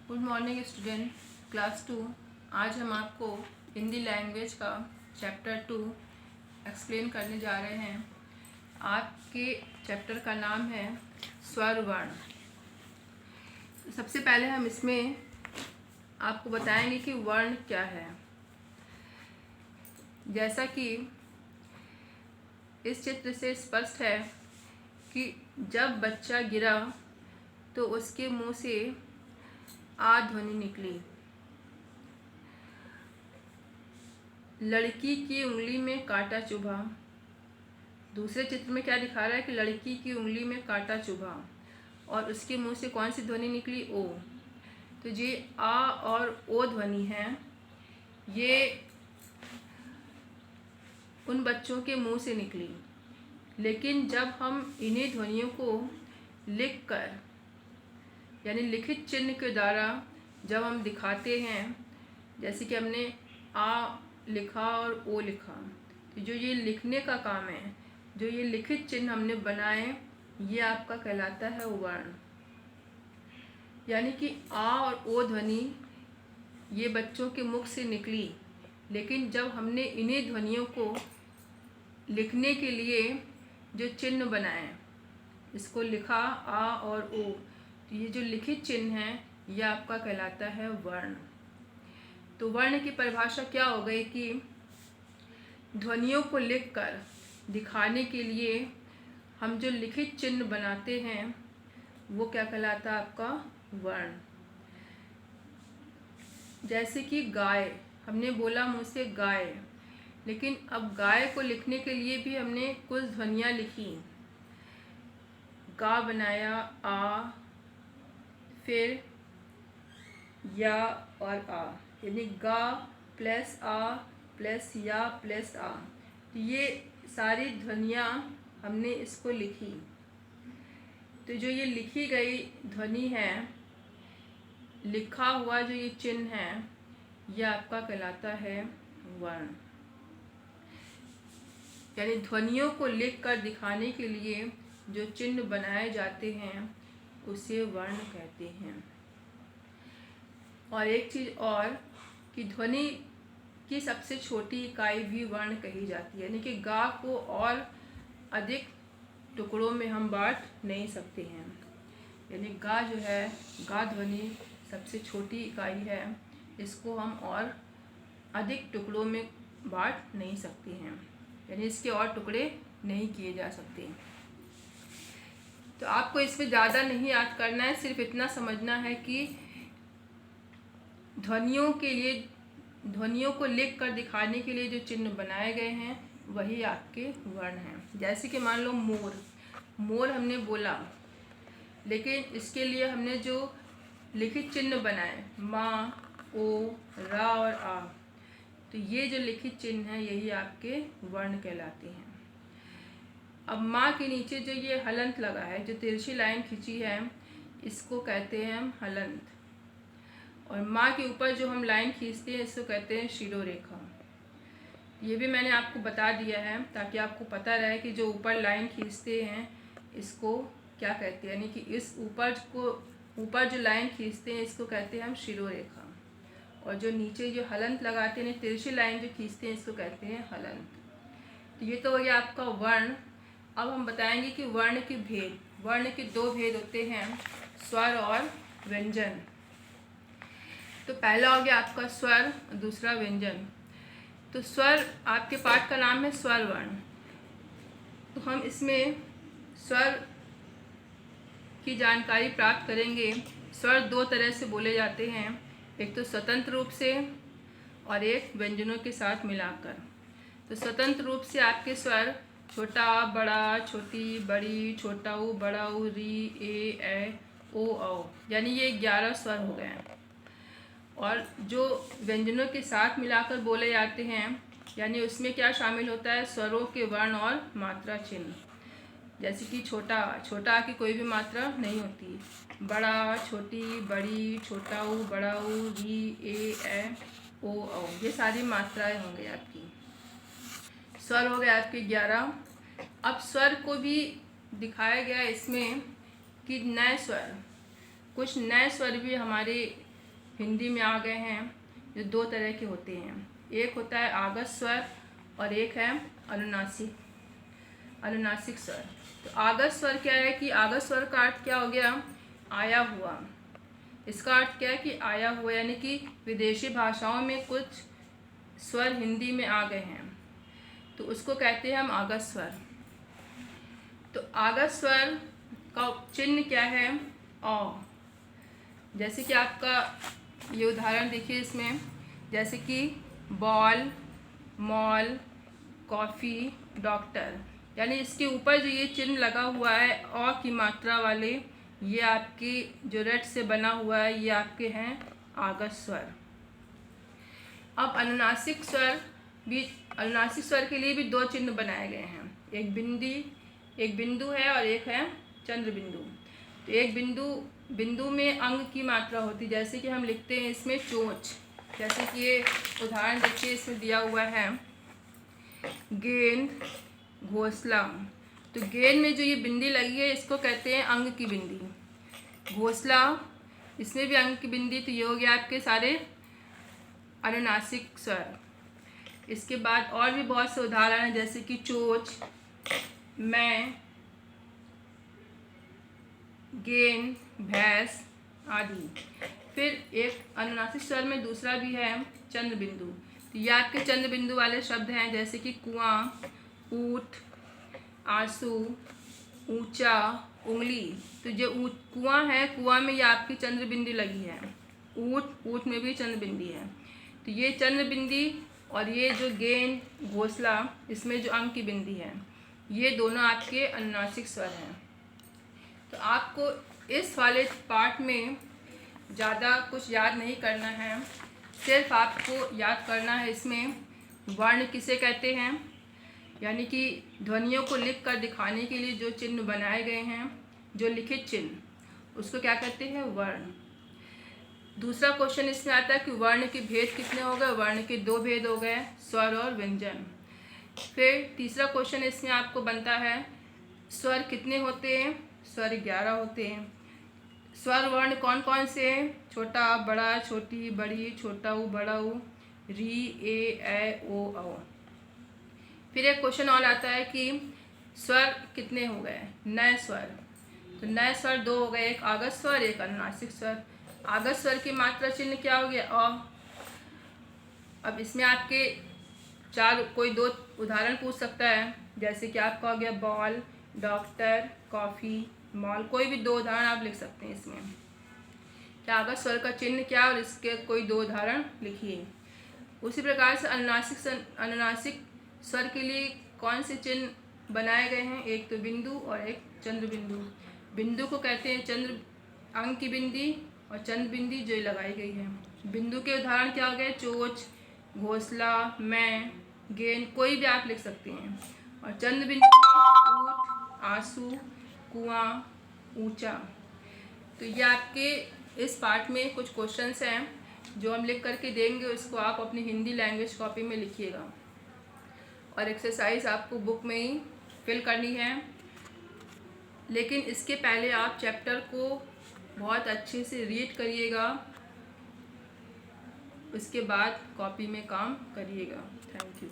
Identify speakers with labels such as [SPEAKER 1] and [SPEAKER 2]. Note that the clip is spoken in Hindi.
[SPEAKER 1] Good morning student, class 2। आज हम आपको हिंदी लैंग्वेज का चैप्टर 2 एक्सप्लेन करने जा रहे हैं। आपके चैप्टर का नाम है स्वर वर्ण। सबसे पहले हम इसमें आपको बताएंगे कि वर्ण क्या है। जैसा कि इस चित्र से स्पष्ट है कि जब बच्चा गिरा तो उसके मुंह से आ ध्वनि निकली। लड़की की उंगली में कांटा चुभा। दूसरे चित्र में क्या दिखा रहा है कि लड़की की उंगली में कांटा चुभा और उसके मुंह से कौन सी ध्वनि निकली? ओ। तो ये आ और ओ ध्वनि है, ये उन बच्चों के मुंह से निकली। लेकिन जब हम इन्हीं ध्वनियों को लिखकर यानी लिखित चिन्ह के द्वारा जब हम दिखाते हैं, जैसे कि हमने आ लिखा और ओ लिखा, तो जो ये लिखने का काम है, जो ये लिखित चिन्ह हमने बनाए, ये आपका कहलाता है वर्ण। यानी कि आ और ओ ध्वनि ये बच्चों के मुख से निकली, लेकिन जब हमने इन्हीं ध्वनियों को लिखने के लिए जो चिन्ह बनाए, इसको लिखा आ और ओ, तो ये जो लिखित चिन्ह है ये आपका कहलाता है वर्ण। तो वर्ण की परिभाषा क्या हो गई कि ध्वनियों को लिखकर दिखाने के लिए हम जो लिखित चिन्ह बनाते हैं वो क्या कहलाता है? आपका वर्ण। जैसे कि गाय, हमने बोला मुंह से गाय, लेकिन अब गाय को लिखने के लिए भी हमने कुछ ध्वनियाँ लिखी। गा बनाया, आ, फिर या और आ, यानी गा प्लस आ प्लस या प्लस आ, तो ये सारी ध्वनियाँ हमने इसको लिखी। तो जो ये लिखी गई ध्वनि है, लिखा हुआ जो ये चिन्ह है, ये आपका कहलाता है वर्ण। यानी ध्वनियों को लिखकर दिखाने के लिए जो चिन्ह बनाए जाते हैं उसे वर्ण कहते हैं। और एक चीज़ और कि ध्वनि की सबसे छोटी इकाई भी वर्ण कही जाती है। यानी कि गा को और अधिक टुकड़ों में हम बांट नहीं सकते हैं। यानी गा जो है, गा ध्वनि सबसे छोटी इकाई है, इसको हम और अधिक टुकड़ों में बांट नहीं सकते हैं, यानी इसके और टुकड़े नहीं किए जा सकते। तो आपको इसमें ज़्यादा नहीं याद करना है, सिर्फ इतना समझना है कि ध्वनियों के लिए, ध्वनियों को लिख कर दिखाने के लिए जो चिन्ह बनाए गए हैं वही आपके वर्ण हैं। जैसे कि मान लो मोर, मोर हमने बोला, लेकिन इसके लिए हमने जो लिखित चिन्ह बनाए, मा, ओ, रा और आ, तो ये जो लिखित चिन्ह है यही आपके वर्ण कहलाते हैं। अब माँ के नीचे जो ये हलंत लगा है, जो तिरछी लाइन खींची है, इसको कहते हैं हम हलंत। और माँ के ऊपर जो हम लाइन खींचते हैं इसको कहते हैं शिरोरेखा। ये भी मैंने आपको बता दिया है ताकि आपको पता रहे कि जो ऊपर लाइन खींचते हैं इसको क्या कहते हैं। यानी कि इस ऊपर जो लाइन खींचते हैं इसको कहते हैं हम शिरोरेखा, और जो नीचे जो हलंत लगाते हैं, तिरछी लाइन जो खींचते हैं, इसको कहते हैं हलंत। तो ये तो हो गया आपका वर्ण। अब हम बताएंगे कि वर्ण के भेद। वर्ण के दो भेद होते हैं, स्वर और व्यंजन। तो पहला हो गया आपका स्वर, दूसरा व्यंजन। तो स्वर, आपके पाठ का नाम है स्वर वर्ण। तो हम इसमें स्वर की जानकारी प्राप्त करेंगे। स्वर दो तरह से बोले जाते हैं, एक तो स्वतंत्र रूप से और एक व्यंजनों के साथ मिलाकर। तो स्वतंत्र रूप से आपके स्वर छोटा, बड़ा, छोटी, बड़ी, छोटा ऊ, बड़ा ऊ, री, ए, ओ, औ, यानी ये 11 स्वर हो गए हैं। और जो व्यंजनों के साथ मिलाकर बोले जाते हैं, यानी उसमें क्या शामिल होता है? स्वरों के वर्ण और मात्रा चिन्ह। जैसे कि छोटा, छोटा की कोई भी मात्रा नहीं होती। बड़ा, छोटी, बड़ी, छोटा ऊ, बड़ा ऊ, री, ए, ओ, औ, ये सारी मात्राएं होंगी आपकी। स्वर हो गए आपके 11। अब स्वर को भी दिखाया गया इसमें कि नए स्वर, कुछ नए स्वर भी हमारे हिंदी में आ गए हैं जो दो तरह के होते हैं। एक होता है आगस स्वर और एक है अनुनासिक स्वर। तो आगस स्वर क्या है कि आगस स्वर का अर्थ क्या हो गया, आया हुआ। इसका अर्थ क्या है कि आया हुआ, यानी कि विदेशी भाषाओं में कुछ स्वर हिंदी में आ गए हैं तो उसको कहते हैं हम आगस स्वर। तो आगस स्वर का चिन्ह क्या है, औ। जैसे कि आपका ये उदाहरण देखिए, इसमें जैसे कि बॉल, मॉल, कॉफ़ी, डॉक्टर, यानी इसके ऊपर जो ये चिन्ह लगा हुआ है अ की मात्रा वाले, ये आपकी जो रेड से बना हुआ है ये आपके हैं आगस स्वर। अब अनुनासिक स्वर के लिए भी दो चिन्ह बनाए गए हैं, एक बिंदु है और एक है चंद्र बिंदु। तो एक बिंदु में अंग की मात्रा होती है, जैसे कि हम लिखते हैं इसमें चोंच। जैसे कि ये उदाहरण देखिए, इसमें दिया हुआ है गेंद, घोंसला। तो गेंद में जो ये बिंदी लगी है इसको कहते हैं अंग की बिंदी। घोंसला, इसमें भी अंग की बिंदी। तो ये हो गया आपके सारे अनुनासिक स्वर। इसके बाद और भी बहुत से उदाहरण हैं, जैसे कि चोंच, मैं, गेंद, भैंस आदि। फिर एक अनुनासिक स्वर में दूसरा भी है चंद्र बिंदु। तो ये आपके चंद्र बिंदु वाले शब्द हैं, जैसे कि कुआं, ऊँट, आंसू, ऊंचा, उंगली। तो जो कुआं है, कुआं में ये आपकी चंद्र बिंदी लगी है। ऊँट में भी चंद्र बिंदी है। तो ये चंद्र बिंदी और ये जो गेंद, घोंसला, इसमें जो अंग की बिंदी है, ये दोनों आपके अनुनासिक स्वर हैं। तो आपको इस वाले पार्ट में ज़्यादा कुछ याद नहीं करना है, सिर्फ आपको याद करना है इसमें वर्ण किसे कहते हैं, यानी कि ध्वनियों को लिख कर दिखाने के लिए जो चिन्ह बनाए गए हैं, जो लिखित चिन्ह, उसको क्या कहते हैं, वर्ण। दूसरा क्वेश्चन इसमें आता है कि वर्ण के भेद कितने हो गए। वर्ण के दो भेद हो गए, स्वर और व्यंजन। फिर तीसरा क्वेश्चन इसमें आपको बनता है स्वर कितने होते हैं। स्वर 11 होते हैं। स्वर वर्ण कौन कौन से हैं, छोटा, बड़ा, छोटी, बड़ी, छोटा ऊ, बड़ा ऊ, री, ए, ऐ, ओ, औ। फिर एक क्वेश्चन और आता है कि स्वर कितने हो गए, नए स्वर। तो नए स्वर दो हो गए, एक आगस स्वर, एक अनुनासिक स्वर। आगस स्वर की मात्रा चिन्ह क्या हो गया, अ। अब इसमें आपके कोई दो उदाहरण पूछ सकता है, जैसे कि आपका हो गया बॉल, डॉक्टर, कॉफ़ी, मॉल। कोई भी दो उदाहरण आप लिख सकते हैं इसमें कि आगस स्वर का चिन्ह क्या है और इसके कोई दो उदाहरण लिखिए। उसी प्रकार से अनुनासिक स्वर के लिए कौन से चिन्ह बनाए गए हैं, एक तो बिंदु और एक चंद्र बिंदु। बिंदु को कहते हैं चंद्र अंग की बिंदी और चंद्र बिंदी जो लगाई गई है। बिंदु के उदाहरण क्या हो गए, चोंच, घोंसला, मैं, गेंद, कोई भी आप लिख सकते हैं। और चंद्र बिंदु में ऊँट, आंसू, कुआं, ऊंचा। तो ये आपके इस पार्ट में कुछ क्वेश्चंस हैं जो हम लिख करके देंगे, उसको आप अपनी हिंदी लैंग्वेज कॉपी में लिखिएगा और एक्सरसाइज आपको बुक में ही फिल करनी है। लेकिन इसके पहले आप चैप्टर को बहुत अच्छे से रीड करिएगा, उसके बाद कॉपी में काम करिएगा। Thank you.